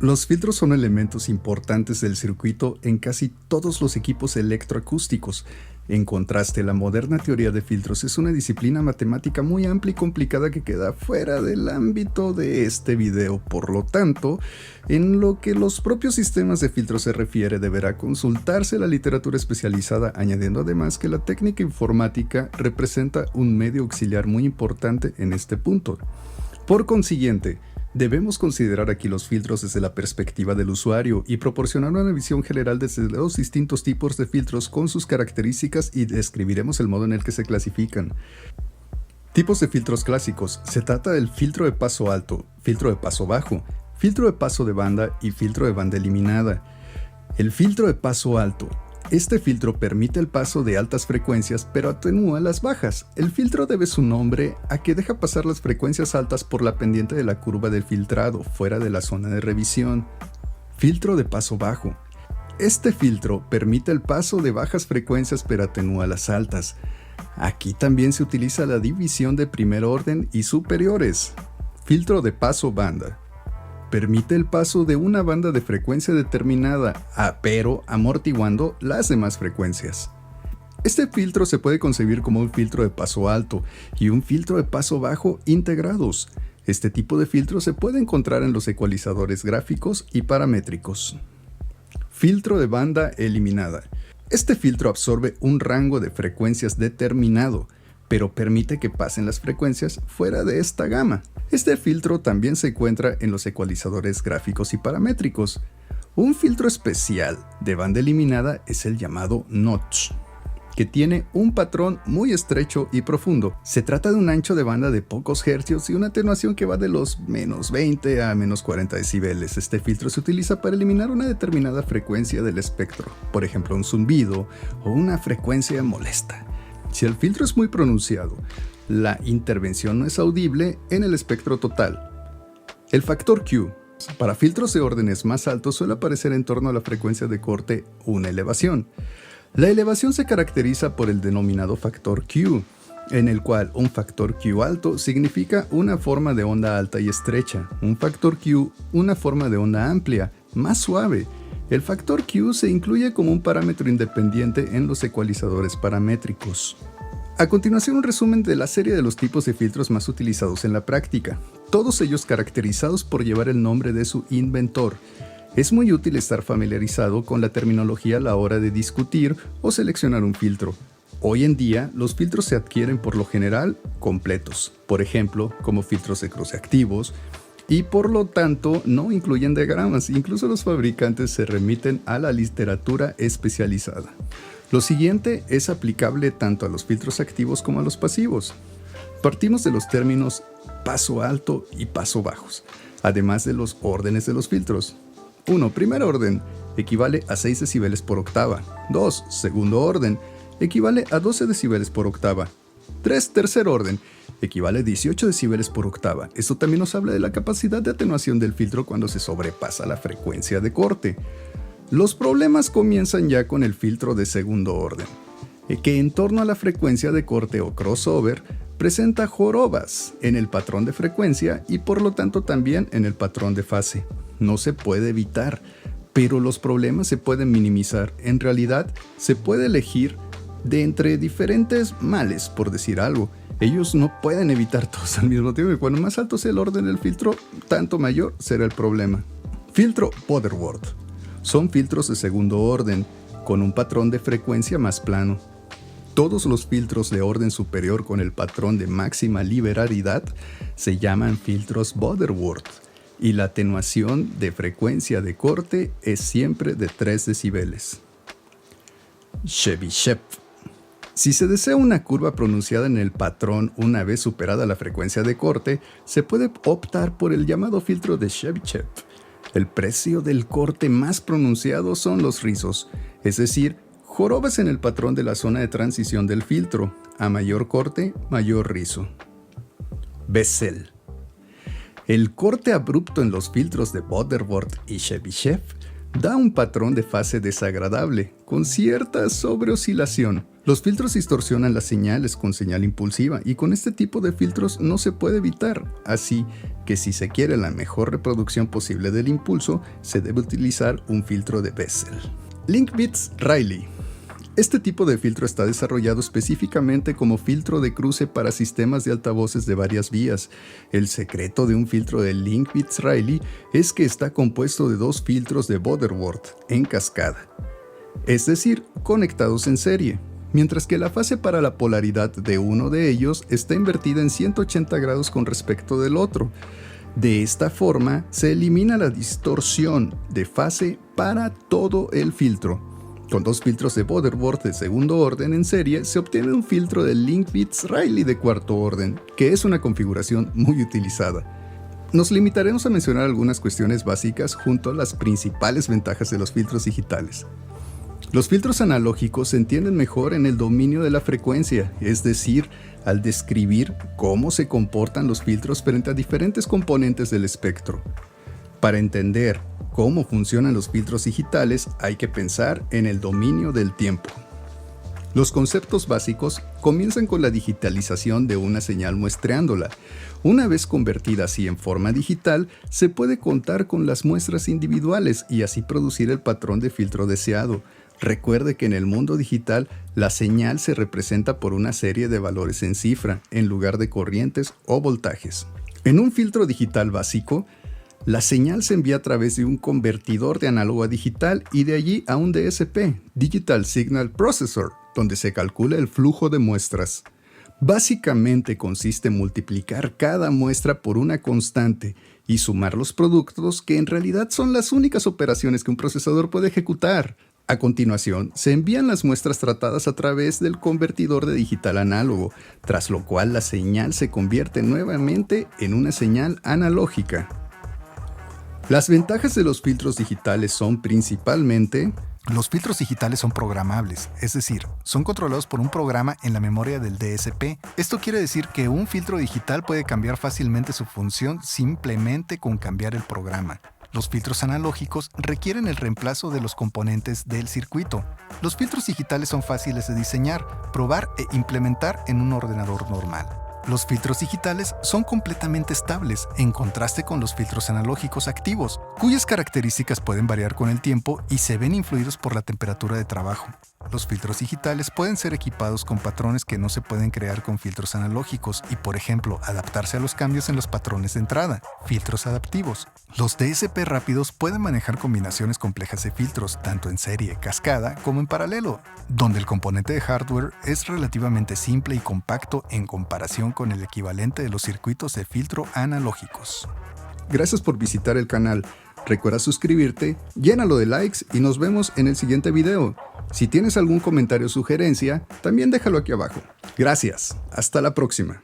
Los filtros son elementos importantes del circuito en casi todos los equipos electroacústicos. En contraste, la moderna teoría de filtros es una disciplina matemática muy amplia y complicada que queda fuera del ámbito de este video. Por lo tanto, en lo que los propios sistemas de filtros se refiere, deberá consultarse la literatura especializada, añadiendo además que la técnica informática representa un medio auxiliar muy importante en este punto. Por consiguiente, debemos considerar aquí los filtros desde la perspectiva del usuario y proporcionar una visión general desde los distintos tipos de filtros con sus características y describiremos el modo en el que se clasifican. Tipos de filtros clásicos. Se trata del filtro de paso alto, filtro de paso bajo, filtro de paso de banda y filtro de banda eliminada. El filtro de paso alto. Este filtro permite el paso de altas frecuencias pero atenúa las bajas. El filtro debe su nombre a que deja pasar las frecuencias altas por la pendiente de la curva del filtrado, fuera de la zona de revisión. Filtro de paso bajo. Este filtro permite el paso de bajas frecuencias pero atenúa las altas. Aquí también se utiliza la división de primer orden y superiores. Filtro de paso banda. Permite el paso de una banda de frecuencia determinada, pero amortiguando las demás frecuencias. Este filtro se puede concebir como un filtro de paso alto y un filtro de paso bajo integrados. Este tipo de filtro se puede encontrar en los ecualizadores gráficos y paramétricos. Filtro de banda eliminada. Este filtro absorbe un rango de frecuencias determinado, pero permite que pasen las frecuencias fuera de esta gama. Este filtro también se encuentra en los ecualizadores gráficos y paramétricos. Un filtro especial de banda eliminada es el llamado notch, que tiene un patrón muy estrecho y profundo. Se trata de un ancho de banda de pocos hercios y una atenuación que va de los menos 20 a menos 40 decibeles. Este filtro se utiliza para eliminar una determinada frecuencia del espectro, por ejemplo un zumbido o una frecuencia molesta. Si el filtro es muy pronunciado, la intervención no es audible en el espectro total. El factor Q. Para filtros de órdenes más altos suele aparecer en torno a la frecuencia de corte una elevación. La elevación se caracteriza por el denominado factor Q, en el cual un factor Q alto significa una forma de onda alta y estrecha, un factor Q una forma de onda amplia, más suave. El factor Q se incluye como un parámetro independiente en los ecualizadores paramétricos. A continuación, un resumen de la serie de los tipos de filtros más utilizados en la práctica, todos ellos caracterizados por llevar el nombre de su inventor. Es muy útil estar familiarizado con la terminología a la hora de discutir o seleccionar un filtro. Hoy en día, los filtros se adquieren por lo general completos, por ejemplo, como filtros de cruce activos, y por lo tanto no incluyen diagramas. Incluso los fabricantes se remiten a la literatura especializada. Lo siguiente es aplicable tanto a los filtros activos como a los pasivos. Partimos de los términos paso alto y paso bajos, además de los órdenes de los filtros. 1. Primer orden, equivale a 6 decibeles por octava. 2. Segundo orden, equivale a 12 decibeles por octava. 3. Tercer orden, equivale a 18 decibeles por octava. Esto también nos habla de la capacidad de atenuación del filtro cuando se sobrepasa la frecuencia de corte. Los problemas comienzan ya con el filtro de segundo orden, que en torno a la frecuencia de corte o crossover presenta jorobas en el patrón de frecuencia y por lo tanto también en el patrón de fase. No se puede evitar, pero los problemas se pueden minimizar. En realidad, se puede elegir de entre diferentes males, por decir algo. Ellos no pueden evitar todos al mismo tiempo y cuanto más alto sea el orden del filtro, tanto mayor será el problema. Filtro Butterworth. Son filtros de segundo orden, con un patrón de frecuencia más plano. Todos los filtros de orden superior con el patrón de máxima liberalidad se llaman filtros Butterworth, y la atenuación de frecuencia de corte es siempre de 3 decibeles. Chebyshev. Si se desea una curva pronunciada en el patrón una vez superada la frecuencia de corte, se puede optar por el llamado filtro de Chebyshev. El precio del corte más pronunciado son los rizos, es decir, jorobas en el patrón de la zona de transición del filtro. A mayor corte, mayor rizo. Bessel. El corte abrupto en los filtros de Butterworth y Chebyshev da un patrón de fase desagradable, con cierta sobreoscilación. Los filtros distorsionan las señales con señal impulsiva y con este tipo de filtros no se puede evitar, así que si se quiere la mejor reproducción posible del impulso, se debe utilizar un filtro de Bessel. Linkbits-Riley. Este tipo de filtro está desarrollado específicamente como filtro de cruce para sistemas de altavoces de varias vías. El secreto de un filtro de Linkbits-Riley es que está compuesto de dos filtros de Butterworth en cascada, es decir, conectados en serie, mientras que la fase para la polaridad de uno de ellos está invertida en 180 grados con respecto del otro. De esta forma, se elimina la distorsión de fase para todo el filtro. Con dos filtros de Butterworth de segundo orden en serie, se obtiene un filtro de Linkbits-Riley de cuarto orden, que es una configuración muy utilizada. Nos limitaremos a mencionar algunas cuestiones básicas junto a las principales ventajas de los filtros digitales. Los filtros analógicos se entienden mejor en el dominio de la frecuencia, es decir, al describir cómo se comportan los filtros frente a diferentes componentes del espectro. Para entender cómo funcionan los filtros digitales, hay que pensar en el dominio del tiempo. Los conceptos básicos comienzan con la digitalización de una señal muestreándola. Una vez convertida así en forma digital, se puede contar con las muestras individuales y así producir el patrón de filtro deseado. Recuerde que en el mundo digital, la señal se representa por una serie de valores en cifra, en lugar de corrientes o voltajes. En un filtro digital básico, la señal se envía a través de un convertidor de análogo a digital y de allí a un DSP, Digital Signal Processor, donde se calcula el flujo de muestras. Básicamente consiste en multiplicar cada muestra por una constante y sumar los productos que en realidad son las únicas operaciones que un procesador puede ejecutar. A continuación, se envían las muestras tratadas a través del convertidor de digital a análogo, tras lo cual la señal se convierte nuevamente en una señal analógica. Las ventajas de los filtros digitales son principalmente: los filtros digitales son programables, es decir, son controlados por un programa en la memoria del DSP. Esto quiere decir que un filtro digital puede cambiar fácilmente su función simplemente con cambiar el programa. Los filtros analógicos requieren el reemplazo de los componentes del circuito. Los filtros digitales son fáciles de diseñar, probar e implementar en un ordenador normal. Los filtros digitales son completamente estables, en contraste con los filtros analógicos activos, cuyas características pueden variar con el tiempo y se ven influidos por la temperatura de trabajo. Los filtros digitales pueden ser equipados con patrones que no se pueden crear con filtros analógicos y, por ejemplo, adaptarse a los cambios en los patrones de entrada, filtros adaptivos. Los DSP rápidos pueden manejar combinaciones complejas de filtros, tanto en serie, cascada, como en paralelo, donde el componente de hardware es relativamente simple y compacto en comparación con el equivalente de los circuitos de filtro analógicos. Gracias por visitar el canal. Recuerda suscribirte, llénalo de likes y nos vemos en el siguiente video. Si tienes algún comentario o sugerencia, también déjalo aquí abajo. Gracias. Hasta la próxima.